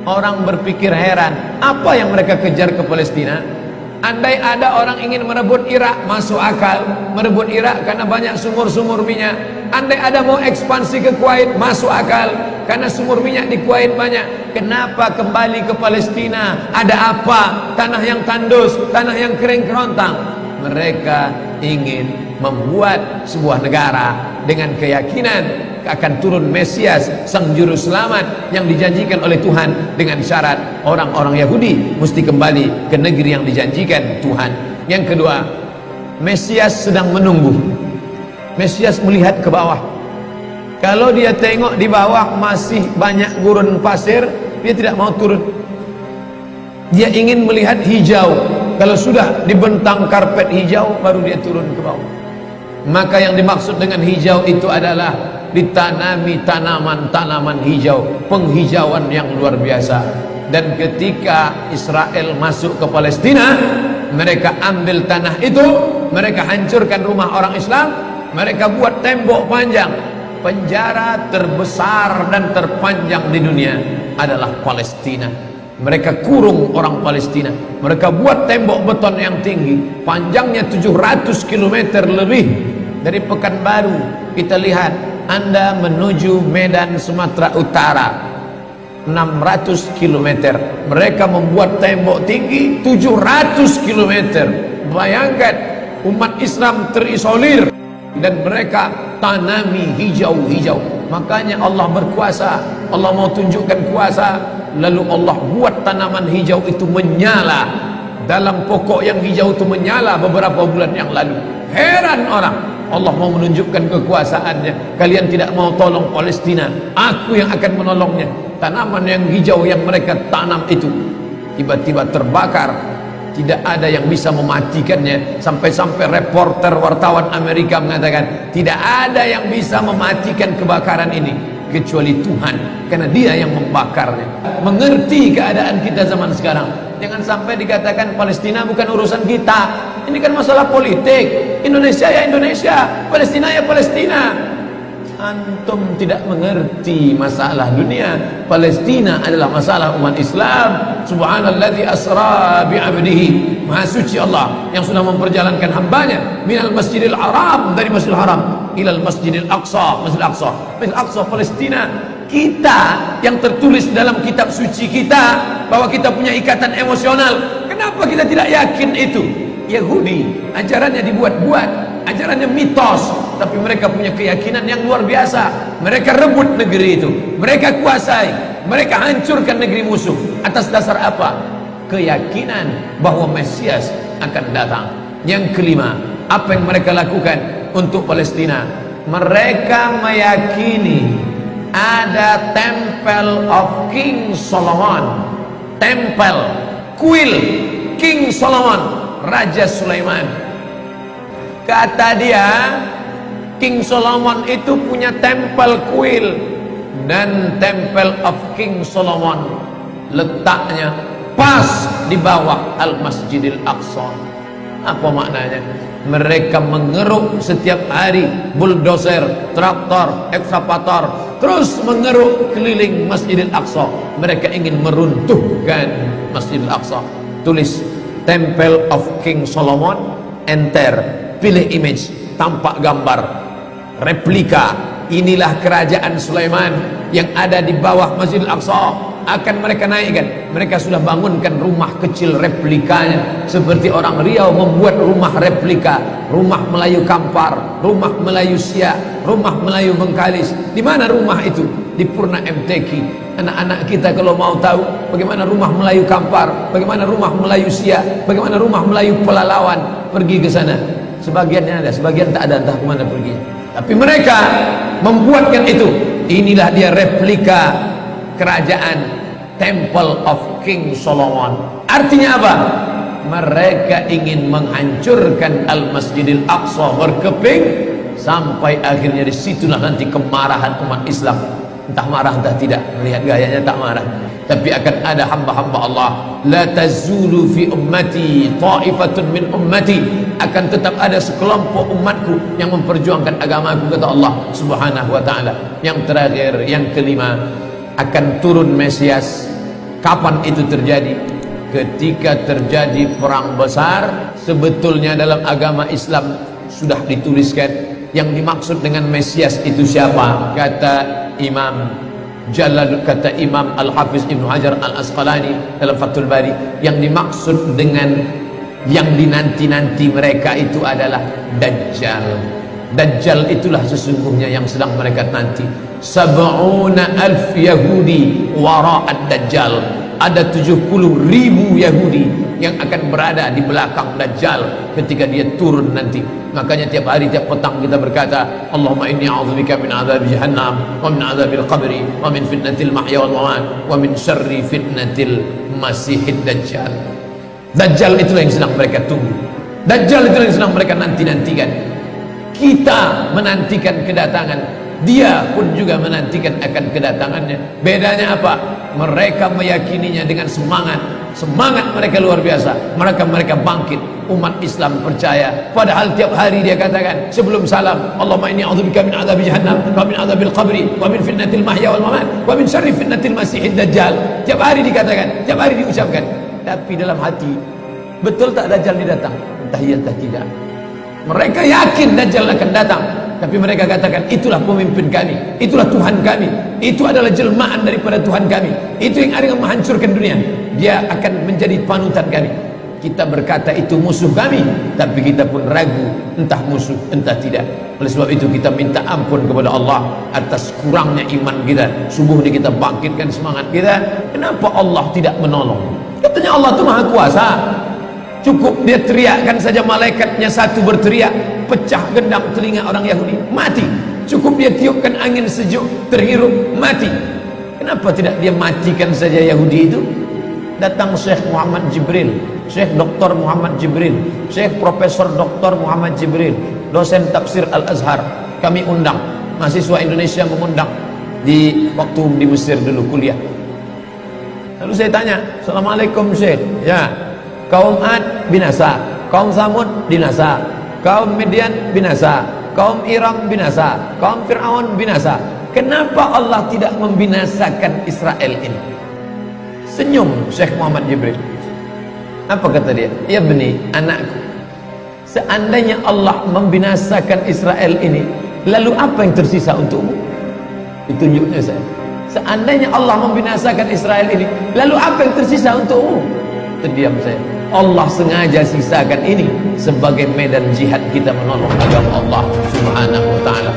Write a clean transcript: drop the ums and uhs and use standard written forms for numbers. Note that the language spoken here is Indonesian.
Orang berpikir heran, apa yang mereka kejar ke Palestina? Andai ada orang ingin merebut Irak, masuk akal. Merebut Irak karena banyak sumur-sumur minyak. Andai ada mau ekspansi ke Kuwait, masuk akal, karena sumur minyak di Kuwait banyak. Kenapa kembali ke Palestina? Ada apa? Tanah yang tandus, tanah yang kering kerontang. Mereka ingin membuat sebuah negara dengan keyakinan akan turun Mesias, sang juru selamat yang dijanjikan oleh Tuhan, dengan syarat orang-orang Yahudi mesti kembali ke negeri yang dijanjikan Tuhan. Yang kedua, Mesias sedang menunggu. Mesias melihat ke bawah. Kalau dia tengok di bawah masih banyak gurun pasir, dia tidak mau turun. Dia ingin melihat hijau. Kalau sudah dibentang karpet hijau, baru dia turun ke bawah. Maka yang dimaksud dengan hijau itu adalah ditanami tanaman-tanaman hijau, penghijauan yang luar biasa. Dan ketika Israel masuk ke Palestina, mereka ambil tanah itu, mereka hancurkan rumah orang Islam, mereka buat tembok panjang. Penjara terbesar dan terpanjang di dunia adalah Palestina. Mereka kurung orang Palestina. Mereka buat tembok beton yang tinggi, panjangnya 700 km lebih. Dari Pekanbaru kita lihat, Anda menuju Medan Sumatera Utara 600 km. Mereka membuat tembok tinggi 700 km. Bayangkan, umat Islam terisolir dan mereka tanami hijau-hijau. Makanya Allah berkuasa, Allah mau tunjukkan kuasa, lalu Allah buat tanaman hijau itu menyala. Dalam pokok yang hijau itu menyala beberapa bulan yang lalu. Heran orang, Allah mau menunjukkan kekuasaannya. Kalian tidak mau tolong Palestina, aku yang akan menolongnya. Tanaman yang hijau yang mereka tanam itu tiba-tiba terbakar. Tidak ada yang bisa mematikannya. Sampai-sampai reporter wartawan Amerika mengatakan, tidak ada yang bisa mematikan kebakaran ini kecuali Tuhan, karena Dia yang membakarnya. Mengerti keadaan kita zaman sekarang. Jangan sampai dikatakan Palestina bukan urusan kita. Ini kan masalah politik. Indonesia ya Indonesia, Palestina ya Palestina. Antum tidak mengerti masalah dunia. Palestina adalah masalah umat Islam. Subhanalladzi asra bi'abdihi. Maha suci Allah yang sudah memperjalankan hambanya minal masjidil haram, dari masjidil haram, ilal masjidil aqsa, masjidil aqsa. Masjidil aqsa Palestina. Kita yang tertulis dalam kitab suci kita bahwa kita punya ikatan emosional. Kenapa kita tidak yakin itu? Yahudi ajarannya dibuat-buat, ajarannya mitos, tapi mereka punya keyakinan yang luar biasa. Mereka rebut negeri itu, mereka kuasai, mereka hancurkan negeri musuh. Atas dasar apa? Keyakinan bahwa Mesias akan datang. Yang kelima, apa yang mereka lakukan untuk Palestina? Mereka meyakini ada Temple of King Solomon, tempel kuil King Solomon, Raja Sulaiman. Kata dia, King Solomon itu punya tempel kuil, dan Temple of King Solomon letaknya pas di bawah Al-Masjidil Aqsa. Apa maknanya? Mereka mengeruk setiap hari, bulldozer, traktor, ekskavator, terus mengeruk keliling Masjidil Aqsa. Mereka ingin meruntuhkan Masjidil Aqsa. Tulis Temple of King Solomon, enter, pilih image, tampak gambar replika. Inilah kerajaan Sulaiman yang ada di bawah Masjidil Aqsa. Akan mereka naikkan. Mereka sudah bangunkan rumah kecil replikanya, seperti orang Riau membuat rumah replika, rumah Melayu Kampar, rumah Melayu Siak, rumah Melayu Bengkalis. Di mana rumah itu? Di Purna MTQ. Anak-anak kita kalau mau tahu bagaimana rumah Melayu Kampar, bagaimana rumah Melayu Siak, bagaimana rumah Melayu Pelalawan, pergi ke sana. Sebagiannya ada, sebagian tak ada, entah kemana pergi. Tapi mereka membuatkan itu. Inilah dia replika kerajaan Temple of King Solomon. Artinya apa? Mereka ingin menghancurkan Al-Masjidil Aqsa berkeping, sampai akhirnya disitulah nanti kemarahan umat Islam. Entah marah entah tidak, melihat gayanya tak marah. Tapi akan ada hamba-hamba Allah, la tazulu fi ummati ta'ifatun min ummati, akan tetap ada sekelompok umatku yang memperjuangkan agamaku, kata Allah Subhanahu wa ta'ala. Yang terakhir, yang kelima, akan turun Mesias. Kapan itu terjadi? Ketika terjadi perang besar. Sebetulnya dalam agama Islam sudah dituliskan yang dimaksud dengan Mesias itu siapa. Kata Imam Al-Hafiz Ibnu Hajar Al-Asqalani dalam Fathul Bari, yang dimaksud dengan yang dinanti-nanti mereka itu adalah Dajjal. Dajjal itulah sesungguhnya yang sedang mereka nanti. 70,000 Yahudi wara'ad Dajjal. Ada 70.000 Yahudi yang akan berada di belakang Dajjal ketika dia turun nanti. Makanya tiap hari, tiap petang kita berkata, Allahumma inni a'udzubika min adzabi jahannam wa min adzabil qabri wa min fitnatil mahya wal mamat wa min syarri fitnatil masihid Dajjal. Dajjal itulah yang sedang mereka tunggu. Dajjal itulah yang sedang mereka nanti-nantikan. Kita menantikan kedatangan, dia pun juga menantikan akan kedatangannya. Bedanya apa? Mereka meyakininya dengan semangat. Semangat mereka luar biasa. Mereka bangkit. Umat Islam percaya. Padahal tiap hari dia katakan sebelum salam, Allahumma inni a'udzubika min adzabi jahannam wa min adzabil qabri wa min fitnatil mahya wal mamat wa min syarri fitnatil masihid Dajjal. Tiap hari dikatakan, tiap hari diucapkan. Tapi dalam hati, betul tak Dajjal ini datang? Entah iya entah tidak. Mereka yakin Dajjal akan datang, tapi mereka katakan itulah pemimpin kami, itulah Tuhan kami, itu adalah jelmaan daripada Tuhan kami, itu yang akan menghancurkan dunia, dia akan menjadi panutan kami. Kita berkata itu musuh kami, tapi kita pun ragu entah musuh entah tidak. Oleh sebab itu kita minta ampun kepada Allah atas kurangnya iman kita. Subuh ini kita bangkitkan semangat kita. Kenapa Allah tidak menolong? Katanya Allah itu maha kuasa. Cukup dia teriakkan saja, malaikatnya satu berteriak, pecah gendang telinga orang Yahudi, mati. Cukup dia tiupkan angin sejuk, terhirup, mati. Kenapa tidak dia matikan saja Yahudi itu? Datang Syekh Muhammad Jibril, Syekh Dr. Muhammad Jibril, Syekh Profesor Dr. Muhammad Jibril, dosen tafsir Al-Azhar. Kami undang, mahasiswa Indonesia mengundang di waktu di Mesir dulu kuliah. Lalu saya tanya, Assalamualaikum Syekh. Ya, kaum Ad binasa, kaum Samud binasa, kaum Midian binasa, kaum Iram binasa, kaum Fir'aun binasa. Kenapa Allah tidak membinasakan Israel ini? Senyum Syekh Muhammad Jibril. Apa kata dia? Ya beni, anakku, seandainya Allah membinasakan Israel ini, lalu apa yang tersisa untukmu? Ditunjuknya saya. Seandainya Allah membinasakan Israel ini, lalu apa yang tersisa untukmu? Terdiam saya. Allah sengaja sisakan ini sebagai medan jihad kita menolong agama Allah Subhanahu wa ta'ala.